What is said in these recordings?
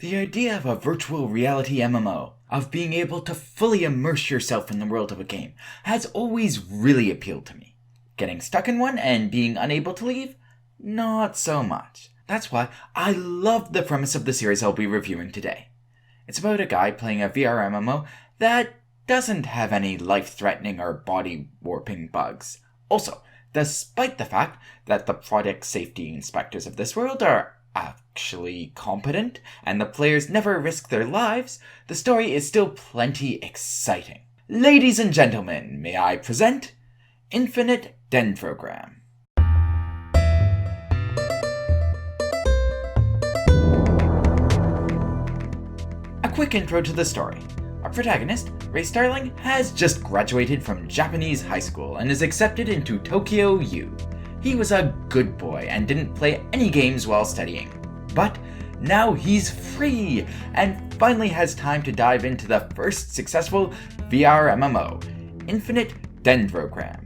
The idea of a virtual reality MMO, of being able to fully immerse yourself in the world of a game, has always really appealed to me. Getting stuck in one and being unable to leave? Not so much. That's why I love the premise of the series I'll be reviewing today. It's about a guy playing a VR MMO that doesn't have any life-threatening or body-warping bugs. Also, despite the fact that the product safety inspectors of this world are actually competent and the players never risk their lives, the story is still plenty exciting. Ladies and gentlemen, may I present Infinite Dendrogram. A quick intro to the story. Our protagonist, Ray Starling, has just graduated from Japanese high school and is accepted into Tokyo U. He was a good boy and didn't play any games while studying. But now he's free and finally has time to dive into the first successful VR MMO, Infinite Dendrogram.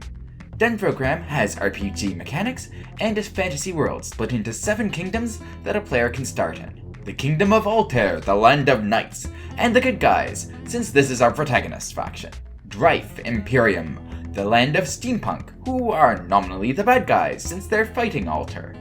Dendrogram has RPG mechanics and a fantasy world split into 7 kingdoms that a player can start in. The Kingdom of Altair, the Land of Knights, and the good guys, since this is our protagonist faction. Drife Imperium, the Land of Steampunk, who are nominally the bad guys since they're fighting Altair.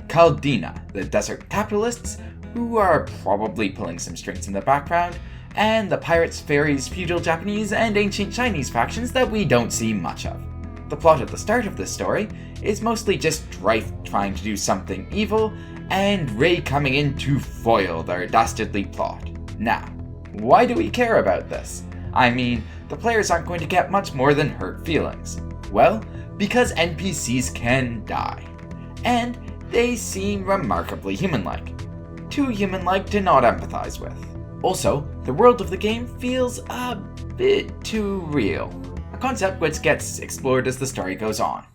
Caldina, the Desert Capitalists, who are probably pulling some strings in the background, and the Pirates, Fairies, Feudal Japanese, and Ancient Chinese factions that we don't see much of. The plot at the start of this story is mostly just Drife trying to do something evil, and Ray coming in to foil their dastardly plot. Now, why do we care about this? I mean, the players aren't going to get much more than hurt feelings. Well, because NPCs can die. And they seem remarkably human-like. Too human-like to not empathize with. Also, the world of the game feels a bit too real. A concept which gets explored as the story goes on.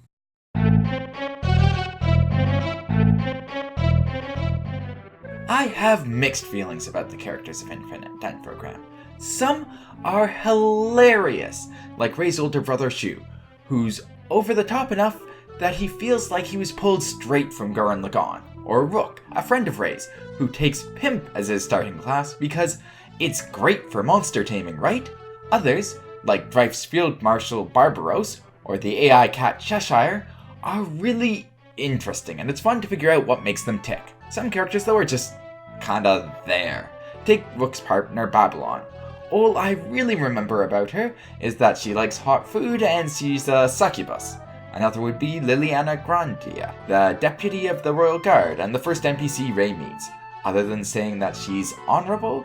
I have mixed feelings about the characters of Infinite Dendrogram. Some are hilarious, like Ray's older brother Shu, who's over the top enough that he feels like he was pulled straight from Gurren Lagann, or Rook, a friend of Ray's, who takes Pimp as his starting class because it's great for monster taming, right? Others, like Drife's Field Marshal Barbaros, or the AI cat Cheshire, are really interesting, and it's fun to figure out what makes them tick. Some characters, though, are just kinda there. Take Rook's partner Babylon. All I really remember about her is that she likes hot food and she's a succubus. Another would be Liliana Grandia, the deputy of the Royal Guard and the first NPC Ray meets. Other than saying that she's honorable,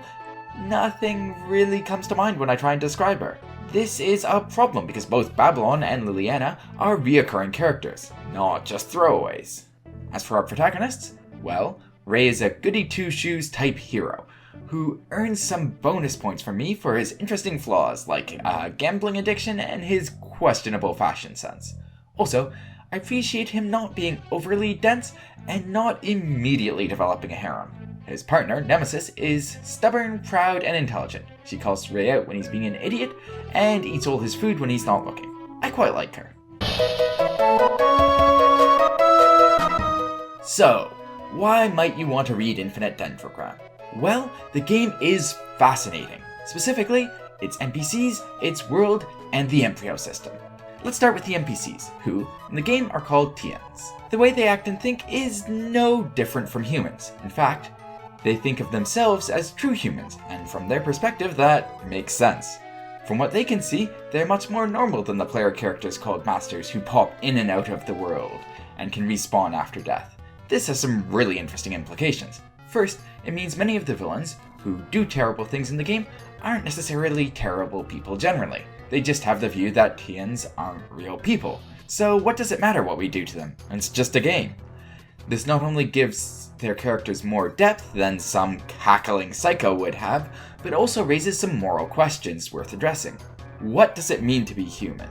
nothing really comes to mind when I try and describe her. This is a problem because both Babylon and Liliana are reoccurring characters, not just throwaways. As for our protagonists, well, Ray is a goody-two-shoes type hero, who earns some bonus points from me for his interesting flaws like gambling addiction and his questionable fashion sense. Also, I appreciate him not being overly dense and not immediately developing a harem. His partner, Nemesis, is stubborn, proud, and intelligent. She calls Ray out when he's being an idiot and eats all his food when he's not looking. I quite like her. So, why might you want to read Infinite Dendrogram? Well, the game is fascinating. Specifically, its NPCs, its world, and the Embryo system. Let's start with the NPCs, who, in the game, are called Tians. The way they act and think is no different from humans. In fact, they think of themselves as true humans, and from their perspective, that makes sense. From what they can see, they're much more normal than the player characters called Masters who pop in and out of the world, and can respawn after death. This has some really interesting implications. First, it means many of the villains, who do terrible things in the game, aren't necessarily terrible people generally. They just have the view that Tians aren't real people. So what does it matter what we do to them? It's just a game. This not only gives their characters more depth than some cackling psycho would have, but also raises some moral questions worth addressing. What does it mean to be human?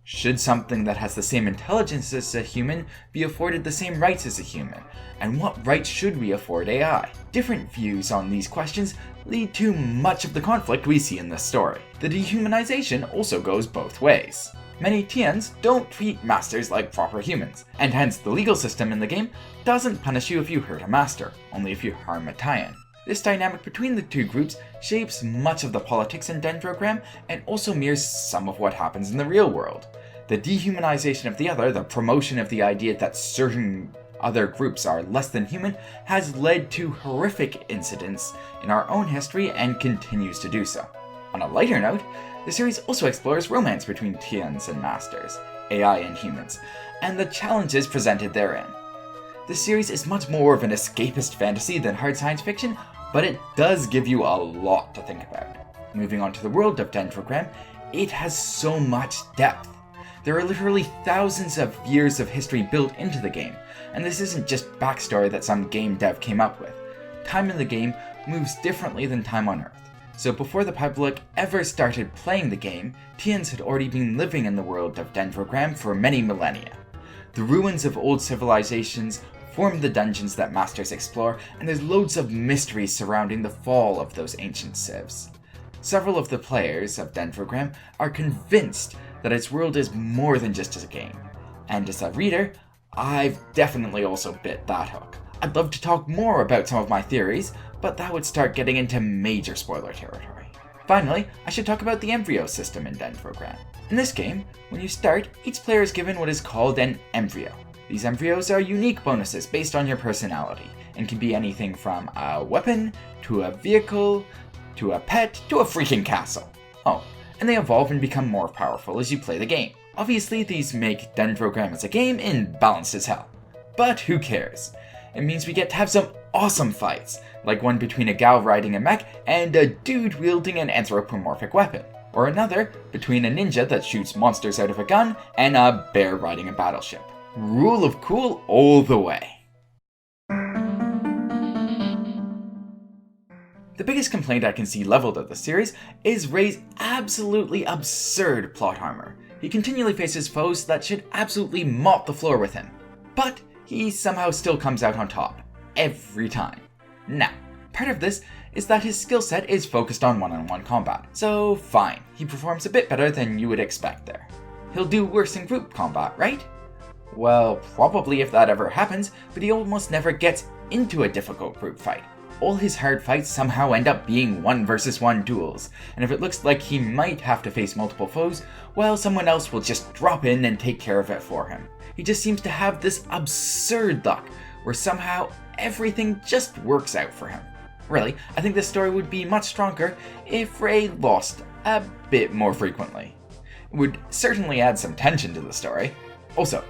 Should something that has the same intelligence as a human be afforded the same rights as a human? And what rights should we afford AI? Different views on these questions lead to much of the conflict we see in this story. The dehumanization also goes both ways. Many Tians don't treat masters like proper humans, and hence the legal system in the game doesn't punish you if you hurt a master, only if you harm a Tian. This dynamic between the two groups shapes much of the politics in Dendrogram and also mirrors some of what happens in the real world. The dehumanization of the other, the promotion of the idea that certain other groups are less than human, has led to horrific incidents in our own history and continues to do so. On a lighter note, the series also explores romance between Tians and Masters, AI and humans, and the challenges presented therein. This series is much more of an escapist fantasy than hard science fiction, but it does give you a lot to think about. Moving on to the world of Dendrogram, it has so much depth. There are literally thousands of years of history built into the game, and this isn't just backstory that some game dev came up with. Time in the game moves differently than time on Earth. So before the public ever started playing the game, Tians had already been living in the world of Dendrogram for many millennia. The ruins of old civilizations form the dungeons that Masters explore, and there's loads of mysteries surrounding the fall of those ancient civs. Several of the players of Dendrogram are convinced that its world is more than just a game, and as a reader, I've definitely also bit that hook. I'd love to talk more about some of my theories, but that would start getting into major spoiler territory. Finally, I should talk about the embryo system in Dendrogram. In this game, when you start, each player is given what is called an embryo. These embryos are unique bonuses based on your personality, and can be anything from a weapon, to a vehicle, to a pet, to a freaking castle. Oh, and they evolve and become more powerful as you play the game. Obviously, these make Dendrogram as a game imbalanced as hell. But who cares? It means we get to have some awesome fights, like one between a gal riding a mech and a dude wielding an anthropomorphic weapon, or another between a ninja that shoots monsters out of a gun and a bear riding a battleship. Rule of cool all the way. The biggest complaint I can see leveled at the series is Ray's absolutely absurd plot armor. He continually faces foes that should absolutely mop the floor with him, but he somehow still comes out on top, every time. Now, part of this is that his skill set is focused on one-on-one combat, so fine, he performs a bit better than you would expect there. He'll do worse in group combat, right? Well, probably if that ever happens, but he almost never gets into a difficult group fight. All his hard fights somehow end up being 1-versus-1 duels, and if it looks like he might have to face multiple foes, well, someone else will just drop in and take care of it for him. He just seems to have this absurd luck, where somehow everything just works out for him. Really, I think this story would be much stronger if Ray lost a bit more frequently. It would certainly add some tension to the story. Also,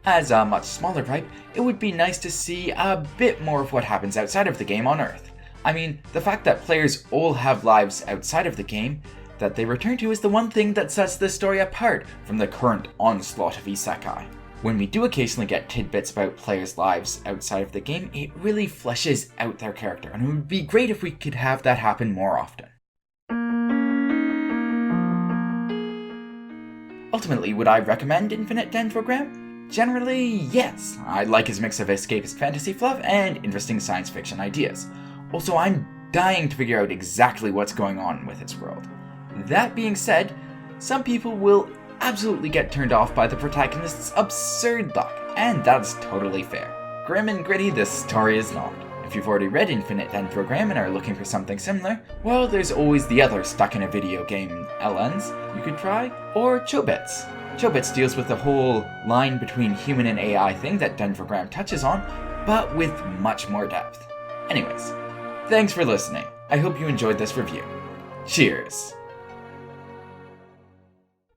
as a much smaller gripe, it would be nice to see a bit more of what happens outside of the game on Earth. I mean, the fact that players all have lives outside of the game that they return to is the one thing that sets this story apart from the current onslaught of isekai. When we do occasionally get tidbits about players' lives outside of the game, it really fleshes out their character, and it would be great if we could have that happen more often. Ultimately, would I recommend Infinite Dendrogram? Generally, yes. I like his mix of escapist fantasy fluff and interesting science fiction ideas. Also, I'm dying to figure out exactly what's going on with its world. That being said, some people will absolutely get turned off by the protagonist's absurd luck, and that's totally fair. Grim and gritty, this story is not. If you've already read Infinite Dendrogram and are looking for something similar, well, there's always the other stuck in a video game LNs you could try, or Chobits. Chobits deals with the whole line between human and AI thing that Dendrogram touches on, but with much more depth. Anyways, thanks for listening. I hope you enjoyed this review. Cheers!